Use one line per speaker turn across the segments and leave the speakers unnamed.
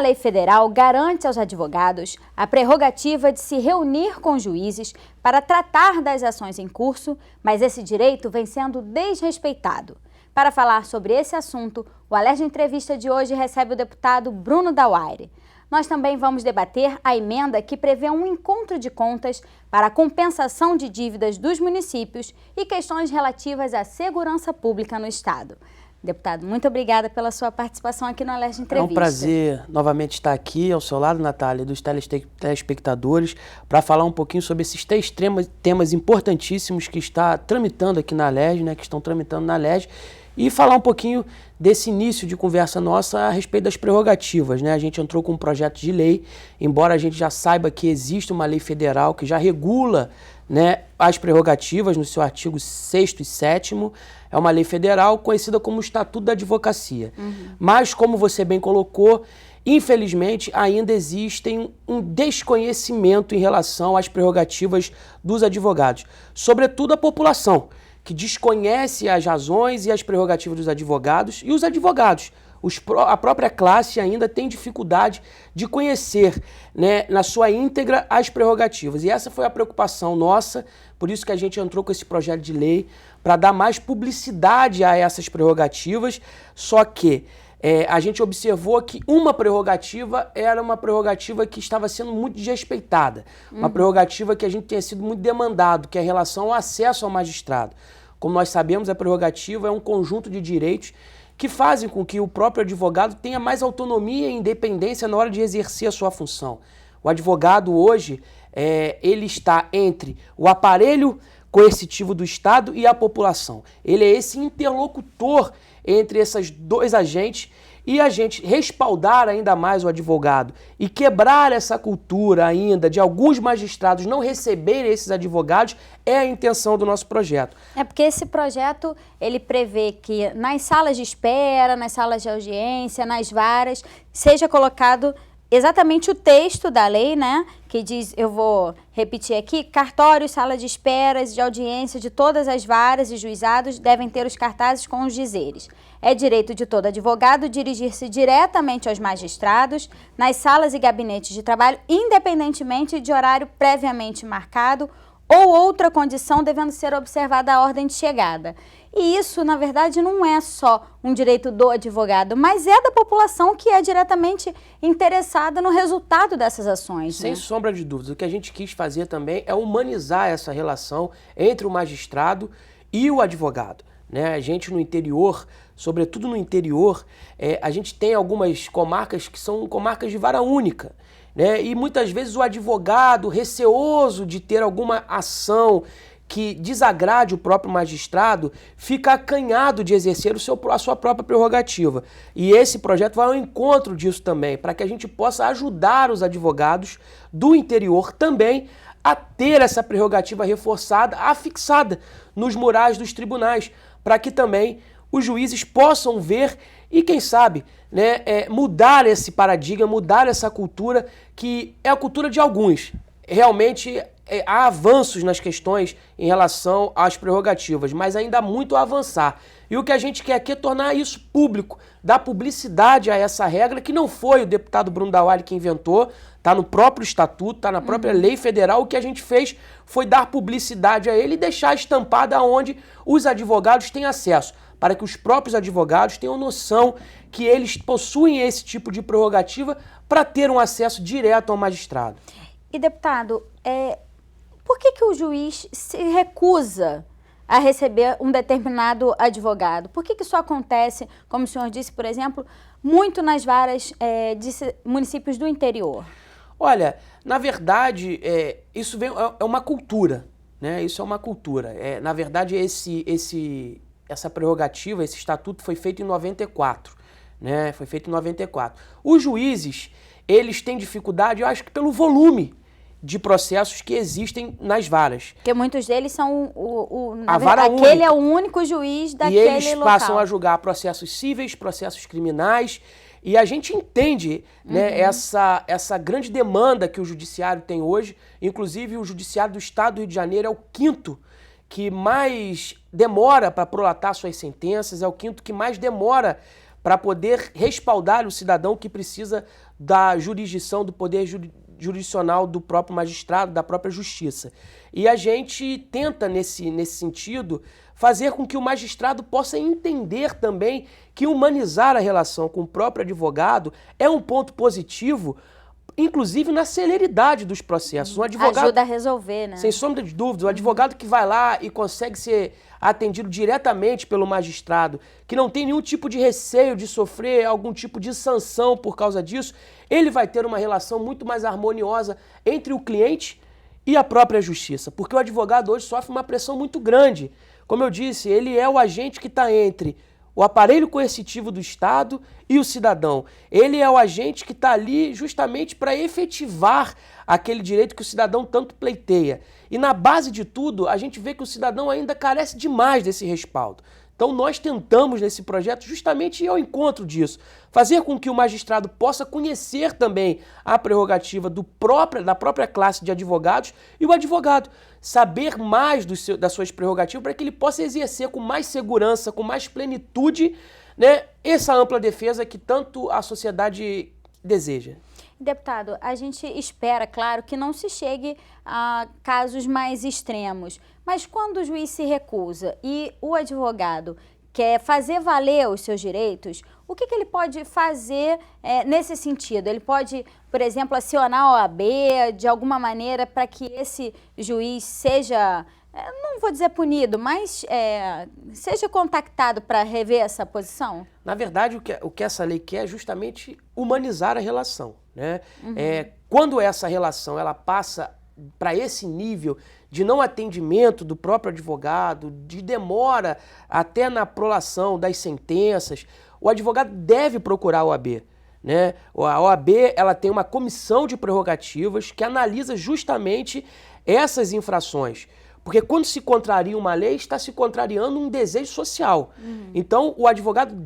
lei federal garante aos advogados a prerrogativa de se reunir com juízes para tratar das ações em curso, mas esse direito vem sendo desrespeitado. Para falar sobre esse assunto, o Alerj Entrevista de hoje recebe o deputado Bruno Dauaire. Nós também vamos debater a emenda que prevê um encontro de contas para a compensação de dívidas dos municípios e questões relativas à segurança pública no Estado. Deputado, muito obrigada pela sua participação aqui no Alerj Entrevista.
É um prazer novamente estar aqui ao seu lado, Natália, dos telespectadores, para falar um pouquinho sobre esses três temas importantíssimos que está tramitando aqui na Alerj, que estão tramitando na Alerj, e falar um pouquinho desse início de conversa nossa a respeito das prerrogativas. A gente entrou com um projeto de lei, embora a gente já saiba que existe uma lei federal que já regula as prerrogativas no seu artigo 6º e 7º, é uma lei federal conhecida como Estatuto da Advocacia. Mas, como você bem colocou, infelizmente ainda existe um desconhecimento em relação às prerrogativas dos advogados, sobretudo a população, que desconhece as razões e as prerrogativas dos advogados, e os advogados, a própria classe ainda tem dificuldade de conhecer na sua íntegra as prerrogativas. E essa foi a preocupação nossa, por isso que a gente entrou com esse projeto de lei, para dar mais publicidade a essas prerrogativas, só que a gente observou que uma prerrogativa era uma prerrogativa que estava sendo muito desrespeitada, uma prerrogativa que a gente tinha sido muito demandado, que é em relação ao acesso ao magistrado. Como nós sabemos, a prerrogativa é um conjunto de direitos que fazem com que o próprio advogado tenha mais autonomia e independência na hora de exercer a sua função. O advogado hoje, ele está entre o aparelho coercitivo do Estado e a população. Ele é esse interlocutor entre esses dois agentes, e a gente respaldar ainda mais o advogado e quebrar essa cultura ainda de alguns magistrados não receberem esses advogados é a intenção do nosso projeto.
É porque esse projeto, ele prevê que nas salas de espera, nas salas de audiência, nas varas, seja colocado exatamente o texto da lei, que diz, eu vou repetir aqui, cartórios, sala de esperas, de audiência de todas as varas e juizados devem ter os cartazes com os dizeres. É direito de todo advogado dirigir-se diretamente aos magistrados, nas salas e gabinetes de trabalho, independentemente de horário previamente marcado ou outra condição devendo ser observada a ordem de chegada. E isso, na verdade, não é só um direito do advogado, mas é da população que é diretamente interessada no resultado dessas ações.
Sem sombra de dúvidas. O que a gente quis fazer também é humanizar essa relação entre o magistrado e o advogado. A gente no interior, sobretudo no interior, a gente tem algumas comarcas que são comarcas de vara única. E muitas vezes o advogado, receoso de ter alguma ação que desagrade o próprio magistrado, fica acanhado de exercer a sua própria prerrogativa. E esse projeto vai ao encontro disso também, para que a gente possa ajudar os advogados do interior também a ter essa prerrogativa reforçada, afixada nos murais dos tribunais, para que também os juízes possam ver e, quem sabe, mudar esse paradigma, mudar essa cultura, que é a cultura de alguns. Realmente há avanços nas questões em relação às prerrogativas, mas ainda há muito a avançar. E o que a gente quer aqui é tornar isso público, dar publicidade a essa regra, que não foi o deputado Bruno Dauaire que inventou, está no próprio estatuto, está na própria lei federal. O que a gente fez foi dar publicidade a ele e deixar estampada onde os advogados têm acesso, para que os próprios advogados tenham noção que eles possuem esse tipo de prerrogativa para ter um acesso direto ao magistrado.
E, deputado, por que o juiz se recusa a receber um determinado advogado? Por que isso acontece, como o senhor disse, por exemplo, muito nas varas de municípios do interior?
Olha, na verdade, isso é uma cultura, Isso é uma cultura. Na verdade, essa prerrogativa, esse estatuto foi feito em 94, Foi feito em 94. Os juízes, eles têm dificuldade, eu acho que pelo volume de processos que existem nas varas.
Porque muitos deles são
aquele
é o único juiz daquele local.
E eles passam a julgar processos cíveis, processos criminais, e a gente entende essa grande demanda que o judiciário tem hoje. Inclusive, o judiciário do Estado do Rio de Janeiro é o quinto que mais demora para prolatar suas sentenças, é o quinto que mais demora para poder respaldar o cidadão que precisa da jurisdição, do poder jurisdicional do próprio magistrado, da própria justiça. E a gente tenta, nesse sentido, fazer com que o magistrado possa entender também que humanizar a relação com o próprio advogado é um ponto positivo, inclusive na celeridade dos processos. Um advogado,
ajuda a resolver, né?
Sem sombra de dúvida, o advogado que vai lá e consegue ser atendido diretamente pelo magistrado, que não tem nenhum tipo de receio de sofrer algum tipo de sanção por causa disso, ele vai ter uma relação muito mais harmoniosa entre o cliente e a própria justiça, porque o advogado hoje sofre uma pressão muito grande. Como eu disse, ele é o agente que está entre o aparelho coercitivo do Estado e o cidadão. Ele é o agente que está ali justamente para efetivar aquele direito que o cidadão tanto pleiteia. E na base de tudo, a gente vê que o cidadão ainda carece demais desse respaldo. Então nós tentamos nesse projeto justamente ir ao encontro disso, fazer com que o magistrado possa conhecer também a prerrogativa da própria classe de advogados e o advogado saber mais das suas prerrogativas para que ele possa exercer com mais segurança, com mais plenitude, né, essa ampla defesa que tanto a sociedade deseja.
Deputado, a gente espera, claro, que não se chegue a casos mais extremos, mas quando o juiz se recusa e o advogado quer fazer valer os seus direitos, o que ele pode fazer nesse sentido? Ele pode, por exemplo, acionar a OAB de alguma maneira para que esse juiz seja, não vou dizer punido, mas seja contactado para rever essa posição?
Na verdade, o que essa lei quer é justamente humanizar a relação, né?
Uhum.
Quando essa relação ela passa para esse nível de não atendimento do próprio advogado, de demora até na prolação das sentenças, o advogado deve procurar a OAB, né? A OAB ela tem uma comissão de prerrogativas que analisa justamente essas infrações. Porque quando se contraria uma lei, está se contrariando um desejo social. Então, o advogado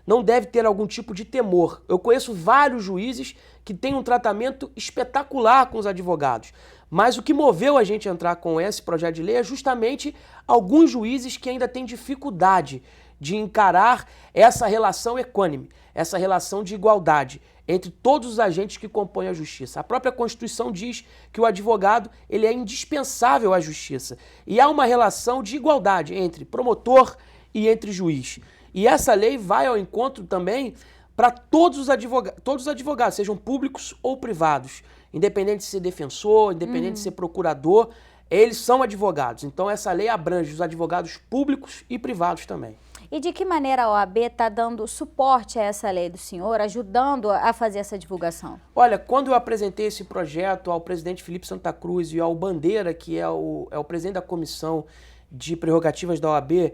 não deve ter algum tipo de temor. Eu conheço vários juízes que têm um tratamento espetacular com os advogados. Mas o que moveu a gente a entrar com esse projeto de lei é justamente alguns juízes que ainda têm dificuldade de encarar essa relação equânime, essa relação de igualdade entre todos os agentes que compõem a justiça. A própria Constituição diz que o advogado ele é indispensável à justiça. E há uma relação de igualdade entre promotor e entre juiz. E essa lei vai ao encontro também para todos os advogados, sejam públicos ou privados, independente de ser defensor, independente de ser procurador, eles são advogados. Então essa lei abrange os advogados públicos e privados também.
E de que maneira a OAB está dando suporte a essa lei do senhor, ajudando a fazer essa divulgação?
Olha, quando eu apresentei esse projeto ao presidente Felipe Santa Cruz e ao Bandeira, que é o presidente da comissão de prerrogativas da OAB,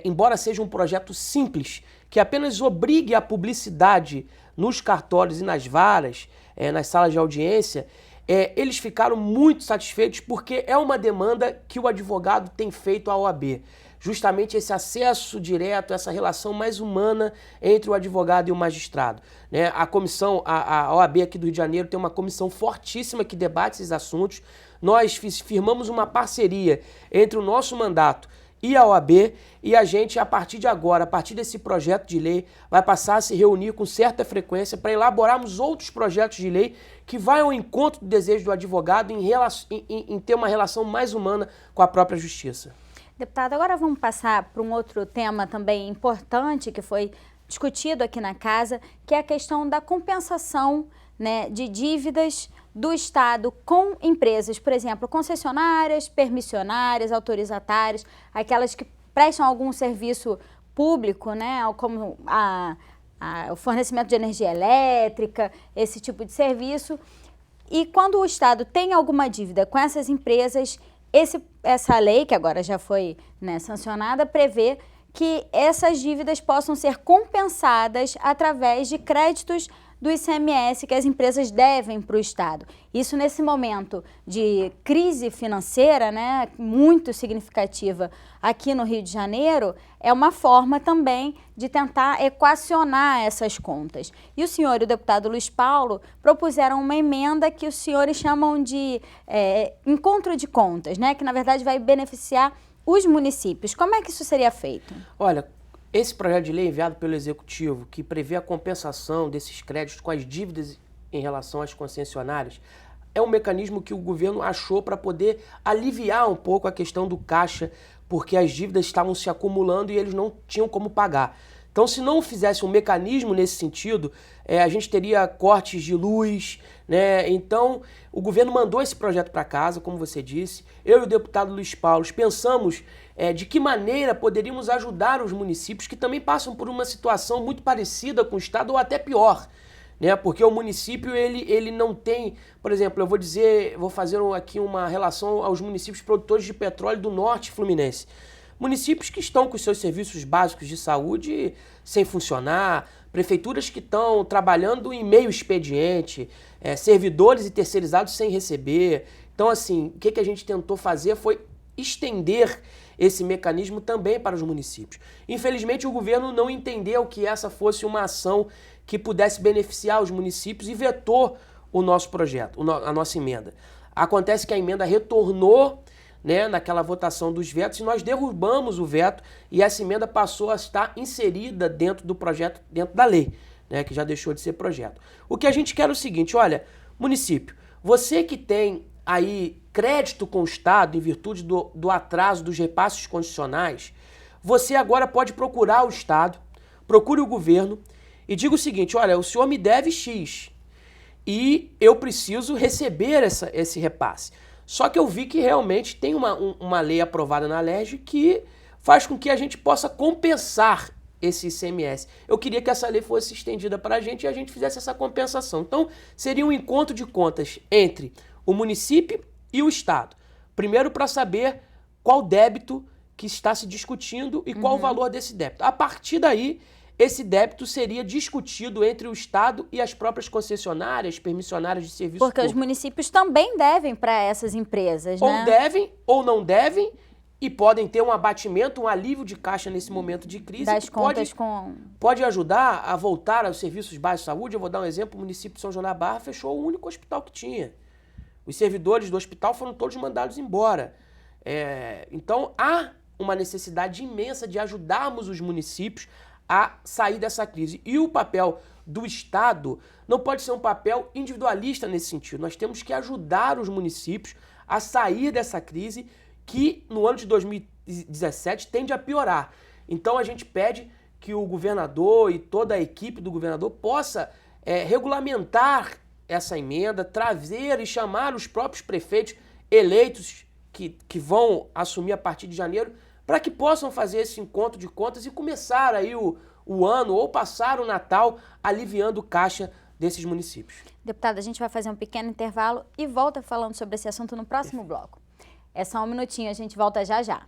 embora seja um projeto simples, que apenas obrigue a publicidade nos cartórios e nas varas, nas salas de audiência, eles ficaram muito satisfeitos porque é uma demanda que o advogado tem feito à OAB. Justamente esse acesso direto, essa relação mais humana entre o advogado e o magistrado, né? A comissão, a OAB aqui do Rio de Janeiro tem uma comissão fortíssima que debate esses assuntos. Nós firmamos uma parceria entre o nosso mandato e a OAB e a gente, a partir de agora, a partir desse projeto de lei, vai passar a se reunir com certa frequência para elaborarmos outros projetos de lei que vai ao encontro do desejo do advogado em ter uma relação mais humana com a própria justiça.
Deputado, agora vamos passar para um outro tema também importante que foi discutido aqui na casa, que é a questão da compensação, né, de dívidas do Estado com empresas, por exemplo, concessionárias, permissionárias, autorizatárias, aquelas que prestam algum serviço público, né, como o fornecimento de energia elétrica, esse tipo de serviço. E quando o Estado tem alguma dívida com essas empresas, essa lei, que agora já foi, né, sancionada, prevê que essas dívidas possam ser compensadas através de créditos do ICMS que as empresas devem para o Estado. Isso nesse momento de crise financeira, né, muito significativa aqui no Rio de Janeiro, é uma forma também de tentar equacionar essas contas. E o senhor e o deputado Luiz Paulo propuseram uma emenda que os senhores chamam de encontro de contas, né, que na verdade vai beneficiar os municípios. Como é que isso seria feito?
Olha, Esse projeto de lei enviado pelo Executivo, que prevê a compensação desses créditos com as dívidas em relação às concessionárias, é um mecanismo que o governo achou para poder aliviar um pouco a questão do caixa, porque as dívidas estavam se acumulando e eles não tinham como pagar. Então, se não fizesse um mecanismo nesse sentido, a gente teria cortes de luz, né? Então, o governo mandou esse projeto para casa, como você disse. Eu e o deputado Luiz Paulo pensamos de que maneira poderíamos ajudar os municípios que também passam por uma situação muito parecida com o Estado ou até pior, né? Porque o município ele não tem, por exemplo, vou fazer aqui uma relação aos municípios produtores de petróleo do norte fluminense. Municípios que estão com os seus serviços básicos de saúde sem funcionar, prefeituras que estão trabalhando em meio expediente, servidores e terceirizados sem receber. Então, assim, o que a gente tentou fazer foi estender esse mecanismo também para os municípios. Infelizmente, o governo não entendeu que essa fosse uma ação que pudesse beneficiar os municípios e vetou o nosso projeto, a nossa emenda. Acontece que a emenda retornou, né, naquela votação dos vetos, e nós derrubamos o veto e essa emenda passou a estar inserida dentro do projeto, dentro da lei, né, que já deixou de ser projeto. O que a gente quer é o seguinte, olha, município, você que tem aí crédito com o Estado em virtude do atraso dos repasses condicionais, você agora pode procurar o Estado, procure o governo e diga o seguinte, olha, o senhor me deve X e eu preciso receber esse repasse. Só que eu vi que realmente tem uma lei aprovada na LERJ que faz com que a gente possa compensar esse ICMS. Eu queria que essa lei fosse estendida para a gente e a gente fizesse essa compensação. Então, seria um encontro de contas entre o município e o Estado. Primeiro, para saber qual débito que está se discutindo e qual o valor desse débito. A partir daí, esse débito seria discutido entre o Estado e as próprias concessionárias, permissionárias de serviço público.
Porque os municípios também devem para essas empresas, né?
Ou devem ou não devem e podem ter um abatimento, um alívio de caixa nesse momento de crise.
Das
que
contas
pode ajudar a voltar aos serviços básicos de saúde. Eu vou dar um exemplo, o município de São João da Barra fechou o único hospital que tinha. Os servidores do hospital foram todos mandados embora. Então, há uma necessidade imensa de ajudarmos os municípios a sair dessa crise. E o papel do Estado não pode ser um papel individualista nesse sentido. Nós temos que ajudar os municípios a sair dessa crise que no ano de 2017 tende a piorar. Então a gente pede que o governador e toda a equipe do governador possa regulamentar essa emenda, trazer e chamar os próprios prefeitos eleitos que vão assumir a partir de janeiro para que possam fazer esse encontro de contas e começar aí o ano ou passar o Natal aliviando o caixa desses municípios.
Deputada, a gente vai fazer um pequeno intervalo e volta falando sobre esse assunto no próximo bloco. É só um minutinho, a gente volta já já.